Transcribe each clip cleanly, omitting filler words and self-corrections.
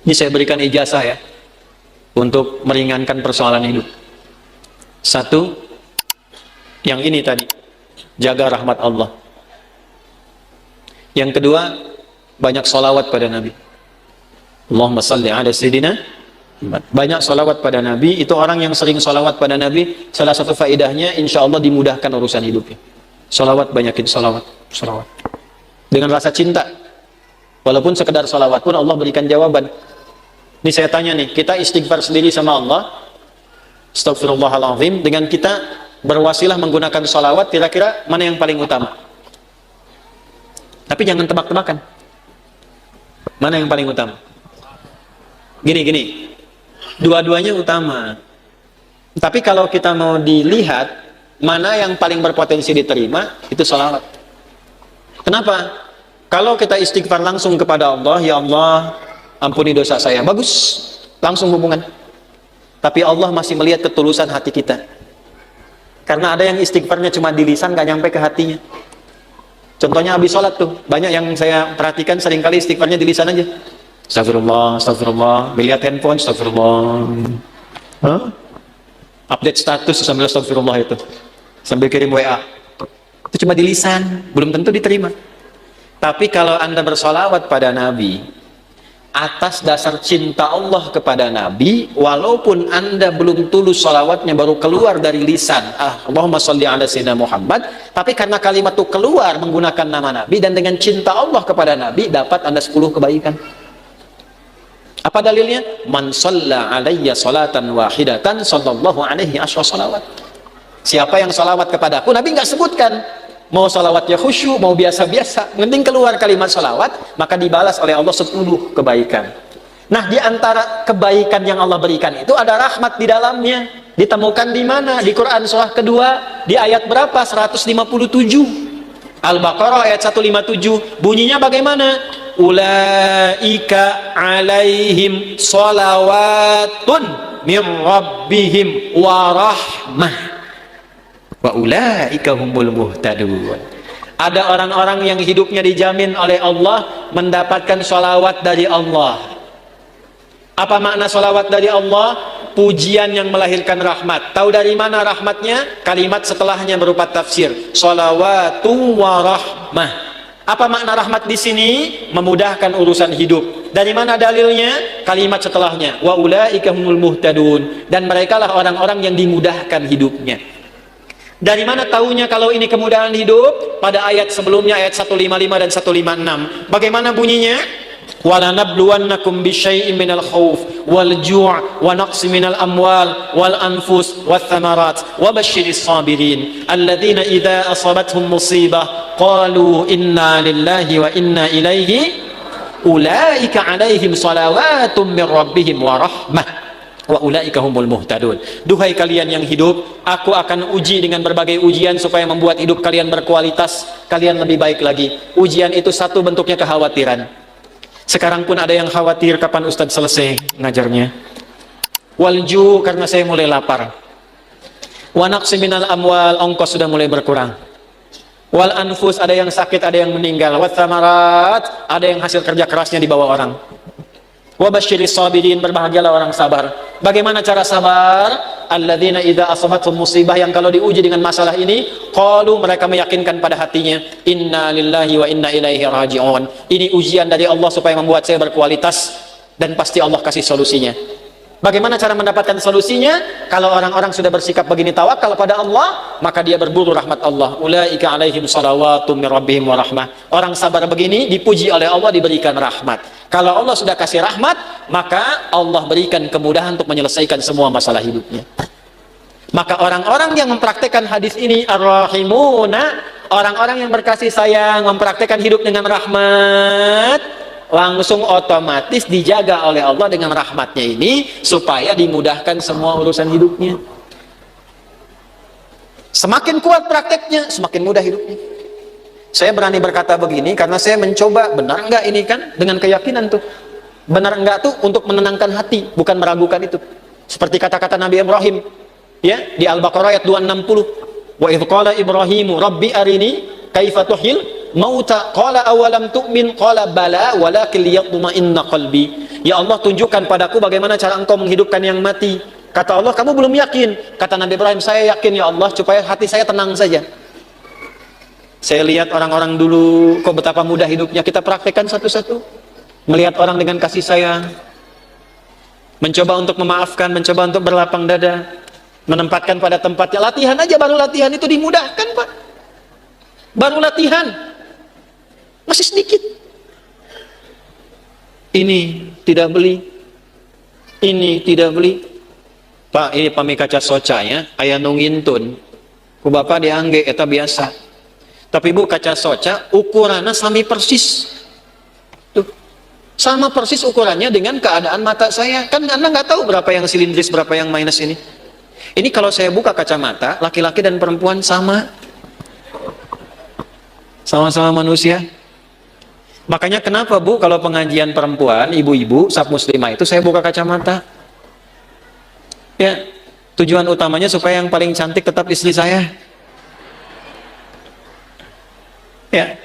Ini saya berikan ijazah ya, untuk meringankan persoalan hidup. Satu, yang ini tadi, jaga rahmat Allah. Yang kedua, banyak sholawat pada Nabi. Allahumma salli ala sayyidina Muhammad. Banyak sholawat pada Nabi. Itu orang yang sering sholawat pada Nabi, salah satu faedahnya insya Allah dimudahkan urusan hidupnya. Sholawat, banyakin sholawat. Sholawat dengan rasa cinta. Walaupun sekedar sholawat pun Allah berikan jawaban. Ini saya tanya nih, kita istighfar sendiri sama Allah, astagfirullahaladzim, dengan kita berwasilah menggunakan sholawat, kira-kira mana yang paling utama? Tapi jangan tebak-tebakan. Mana yang paling utama? Gini, dua-duanya utama. Tapi kalau kita mau dilihat mana yang paling berpotensi diterima, itu sholawat. Kenapa? Kalau kita istighfar langsung kepada Allah, ya Allah, ampuni dosa saya, bagus, langsung hubungan. Tapi Allah masih melihat ketulusan hati kita. Karena ada yang istighfarnya cuma di lisan, gak nyampe ke hatinya. Contohnya habis sholat tuh, banyak yang saya perhatikan seringkali istighfarnya di lisan aja. Astagfirullah, astagfirullah, melihat handphone, astagfirullah. Update status sambil astagfirullah itu. Sambil kirim WA. Itu cuma di lisan, belum tentu diterima. Tapi kalau Anda bersolawat pada Nabi, atas dasar cinta Allah kepada Nabi, walaupun Anda belum tulus sholawatnya, baru keluar dari lisan, Allahumma sholli ala sayyidina Muhammad, tapi karena kalimat itu keluar menggunakan nama Nabi, dan dengan cinta Allah kepada Nabi, dapat Anda 10 kebaikan. Apa dalilnya? Man shalla alayya sholatan wahidatan sallallahu alaihi asyra sholawat. Siapa yang sholawat kepadaku, Nabi nggak sebutkan mau sholawatnya khusyuk, mau biasa-biasa, penting keluar kalimat sholawat, maka dibalas oleh Allah 10 kebaikan. Nah, di antara kebaikan yang Allah berikan itu ada rahmat di dalamnya. Ditemukan di mana? Di Quran surah kedua, di ayat berapa? 157. Al-Baqarah ayat 157. Bunyinya bagaimana? Ulaika alaihim sholawatun min rabbihim wa rahmah wa ulaika humul muhtadun. Ada orang-orang yang hidupnya dijamin oleh Allah mendapatkan sholawat dari Allah. Apa makna sholawat dari Allah? Pujian yang melahirkan rahmat. Tahu dari mana rahmatnya? Kalimat setelahnya berupa tafsir, sholawatu wa rahmah. Apa makna rahmat di sini? Memudahkan urusan hidup. Dari mana dalilnya? Kalimat setelahnya, wa ulaika humul muhtadun. Dan merekalah orang-orang yang dimudahkan hidupnya. Dari mana tahunya kalau ini kemudahan hidup? Pada ayat sebelumnya, ayat 155 dan 156. Bagaimana bunyinya? وَلَنَبْلُوَنَّكُمْ بِشَيْءٍ مِنَ الْخَوْفِ وَالْجُوعِ وَنَقْصٍ مِنَ الْأَمْوَالِ وَالْأَنْفُسِ وَالثَّمَرَاتِ وَبَشِّرِ الصَّابِرِينَ الَّذِينَ إِذَا أَصَابَتْهُمْ مُصِيبَةٌ قَالُوا إِنَّا لِلَّهِ وَإِنَّا إِلَيْهِ أُولَئِكَ عَلَيْهِمْ صَلَوَاتٌ مِّن رَّبِّهِمْ وَرَحْمَةٌ wa ulaika humul muhtadun. Duhai kalian yang hidup, aku akan uji dengan berbagai ujian supaya membuat hidup kalian berkualitas, kalian lebih baik lagi. Ujian itu satu bentuknya kekhawatiran. Sekarang pun ada yang khawatir kapan Ustadz selesai ngajarnya. Walju, karena saya mulai lapar. Wa naqsi minal amwal, ongkos sudah mulai berkurang. Wal anfus, ada yang sakit, ada yang meninggal. Wat thamarat, ada yang hasil kerja kerasnya dibawa orang. Wabasyiris sabirin, berbahagialah orang sabar. Bagaimana cara sabar? Alladzina idza asabatuhum musibah, yang kalau diuji dengan masalah ini, qalu, mereka meyakinkan pada hatinya, inna lillahi wa inna ilaihi raji'un. Ini ujian dari Allah supaya membuat saya berkualitas, dan pasti Allah kasih solusinya. Bagaimana cara mendapatkan solusinya? Kalau orang-orang sudah bersikap begini, tawakal pada Allah, maka dia berburu rahmat Allah. Ulaika alaihim salawatu min rabbihim wa rahmah. Orang sabar begini dipuji oleh Allah, diberikan rahmat. Kalau Allah sudah kasih rahmat, maka Allah berikan kemudahan untuk menyelesaikan semua masalah hidupnya. Maka orang-orang yang mempraktekkan hadis ini, ar-rahimuna, orang-orang yang berkasih sayang, mempraktekkan hidup dengan rahmat, langsung otomatis dijaga oleh Allah dengan rahmatnya ini, supaya dimudahkan semua urusan hidupnya. Semakin kuat prakteknya, semakin mudah hidupnya. Saya berani berkata begini karena saya mencoba, benar enggak ini kan, dengan keyakinan tuh. Benar enggak tuh untuk menenangkan hati, bukan meragukan itu. Seperti kata-kata Nabi Ibrahim, ya, di Al-Baqarah ayat 260. Wa idh qala Ibrahimu rabbi arini kaifa tuhyil mauta qala awalam tu'min qala bala walakin liyatma'inna qalbi. Ya Allah, tunjukkan padaku bagaimana cara engkau menghidupkan yang mati. Kata Allah, kamu belum yakin. Kata Nabi Ibrahim, saya yakin ya Allah, supaya hati saya tenang saja. Saya lihat orang-orang dulu, kok betapa mudah hidupnya. Kita praktekkan satu-satu. Melihat orang dengan kasih sayang, mencoba untuk memaafkan, mencoba untuk berlapang dada, menempatkan pada tempatnya. Latihan aja, baru latihan itu dimudahkan, Pak. Baru latihan masih sedikit. Ini tidak beli, ini tidak beli. Pak, ini pami kaca soca ya, aya nungintun ku bapak diangge eta biasa. Tapi Bu, kaca soca ukurannya sami persis. Tuh, sama persis ukurannya dengan keadaan mata saya. Kan Anda nggak tahu berapa yang silindris, berapa yang minus ini. Ini kalau saya buka kacamata, laki-laki dan perempuan sama. Sama-sama manusia. Makanya kenapa Bu, kalau pengajian perempuan, ibu-ibu, sab muslimah itu saya buka kacamata. Ya, tujuan utamanya supaya yang paling cantik tetap istri saya. Ya,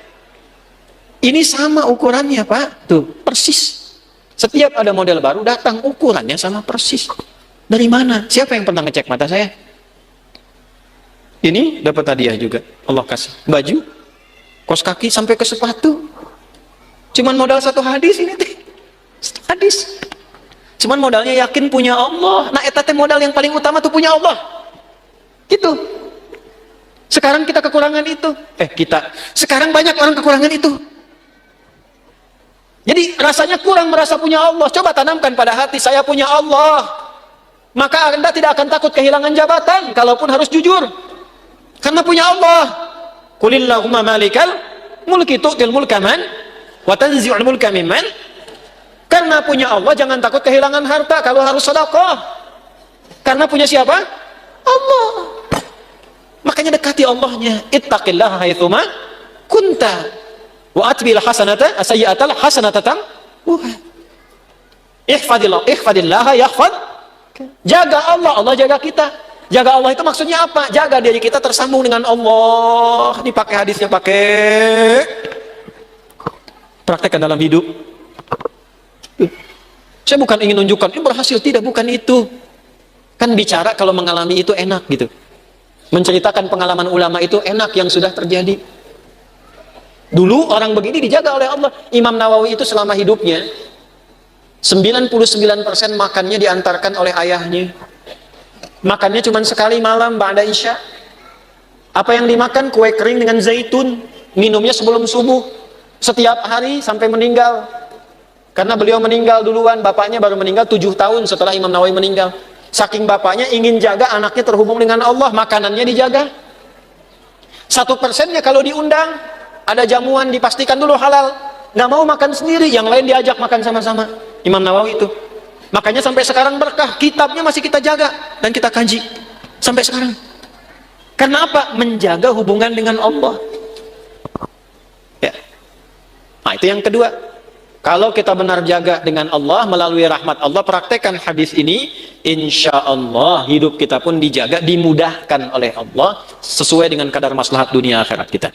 ini sama ukurannya Pak, tuh persis. Setiap ada model baru datang ukurannya sama persis. Dari mana? Siapa yang pernah ngecek mata saya? Ini dapat hadiah juga, Allah kasih baju, kos kaki sampai ke sepatu. Cuman modal satu hadis ini teh, hadis. Cuman modalnya yakin punya Allah. Nah, eta teh modal yang paling utama tuh punya Allah. Gitu. Sekarang kita kekurangan itu. Sekarang banyak orang kekurangan itu. Jadi rasanya kurang merasa punya Allah. Coba tanamkan pada hati, saya punya Allah. Maka Anda tidak akan takut kehilangan jabatan, kalaupun harus jujur. Karena punya Allah. Qulillahumma malikal mulki tu'til mulka man wa tanzi'ul mulka mimman. Karena punya Allah jangan takut kehilangan harta kalau harus sedekah. Karena punya siapa? Allah. Makanya dekati Allahnya. Ittaqillaha haitsuma kunta wa atbil hasanata sayyi'atal hasanatan wa ihfadillaha yahfad. Jaga Allah, Allah jaga kita. Jaga Allah itu maksudnya apa? Jaga diri kita tersambung dengan Allah. Ini pakai hadisnya, pakai praktekkan dalam hidup. Saya bukan ingin menunjukkan ini berhasil, tidak, bukan itu. Kan bicara kalau mengalami itu enak gitu. Menceritakan pengalaman ulama itu enak yang sudah terjadi. Dulu orang begini dijaga oleh Allah. Imam Nawawi itu selama hidupnya 99% makannya diantarkan oleh ayahnya. Makannya cuma sekali malam ba'da isya. Apa yang dimakan? Kue kering dengan zaitun. Minumnya sebelum subuh. Setiap hari sampai meninggal. Karena beliau meninggal duluan, bapaknya baru meninggal 7 tahun setelah Imam Nawawi meninggal. Saking bapaknya ingin jaga anaknya terhubung dengan Allah, makanannya dijaga. 1%-nya kalau diundang, ada jamuan dipastikan dulu halal. Nggak mau makan sendiri, yang lain diajak makan sama-sama. Imam Nawawi itu. Makanya sampai sekarang berkah, kitabnya masih kita jaga dan kita kaji sampai sekarang. Karena apa? Menjaga hubungan dengan Allah. Ya. Nah, itu yang kedua. Kalau kita benar jaga dengan Allah melalui rahmat Allah, praktekkan hadis ini, insya Allah hidup kita pun dijaga, dimudahkan oleh Allah sesuai dengan kadar maslahat dunia akhirat kita.